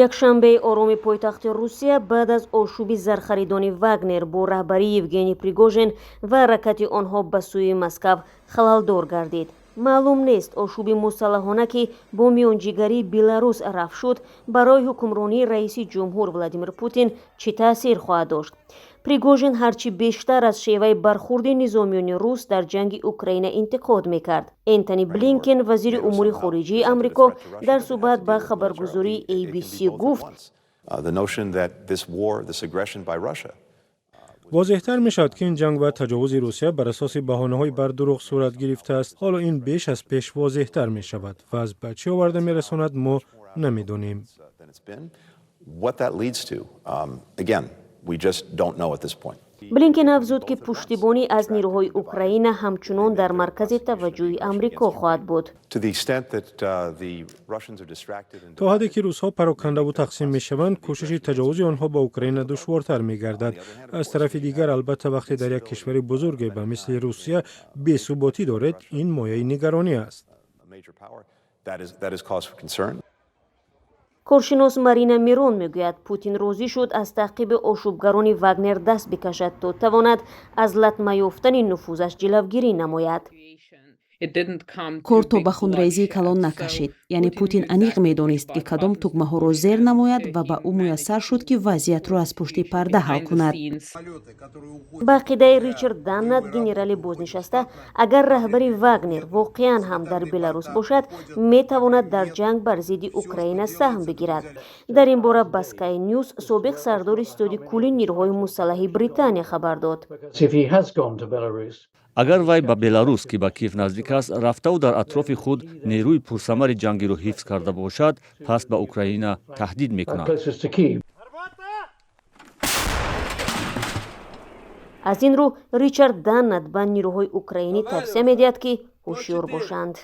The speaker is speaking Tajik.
якшанбеи ороми пойтахти русия баъд аз ошӯби зархаридони вагнер бо раҳбарии евгений пригожин ва ҳаракати онҳо ба сӯи Москав халалдор гардид. маълум нест ошӯби мусаллаҳона ки бо миёнҷигарии Беларус рафт шуд барои ҳукмронии раиси ҷумҳур Владимир Путин чӣ таъсир хоҳад дошт. Пригожин ҳарчи бештар аз шеваи бархурди низомиёни рус дар ҷанги Украина интиқод мекард. Энтони Блинкен, вазири умури хориҷии Амрико, дар суҳбат ба хабаргузории ABC гуфт: واضح‌تر می‌شود که این جنگ و تجاوز روسیه بر اساس بهانه‌های بر دروغ صورت گرفته است. حالا این بیش از پیش واضح‌تر می‌شود و از به چه آورده می‌رساند ما نمی‌دانیم. блинкен афзуд ки пуштибонӣ аз нирӯҳои Украина ҳамчунон дар маркази таваҷҷӯҳи Амрико хоҳад буд. تا حدی که روس‌ها پراکنده و تقسیم می‌شوند، کوشش تجاوز آنها به اوکراین دشوارتر می‌گردد. از طرف دیگر البته وقتی در یک کشور بزرگ به مثل روسیه بی‌ثباتی دارد، این مایه نگرانی است. коршинос Марина Мирон мегӯяд, Путин розӣ шуд аз таъқиби ошӯбгарони Вагнер даст бикашад то тавонад аз латма ёфтани нуфузаш ҷилавгирӣ намояд. кор то ба хунрезии калон накашид. яъне Путин аниқ медонист ки кадом тугмаҳоро зер намояд ва ба ӯ муяссар шуд ки вазъиятро аз пушти парда ҳал кунад. ба ақидаи Ричард Даннат, генерали бознишаста, агар раҳбари Вагнер воқеан ҳам дар Беларус бошад, метавонад дар ҷанг бар зидди Украина саҳм бигирад. дар ин бора ба Sky News собиқ сардори истоди кулли нирӯҳои мусаллаҳи Британия хабар дод. агар вай ба Беларус ки ба Киев наздик аст рафтаву дар атрофи худ нерӯи пурсамари ҷангиро ҳифз карда бошад, пас ба Украина таҳдид мекунад. аз ин рӯ Ричард Даннат ба нирӯҳои украинӣ тавсия медиҳад ки ҳушёр бошанд.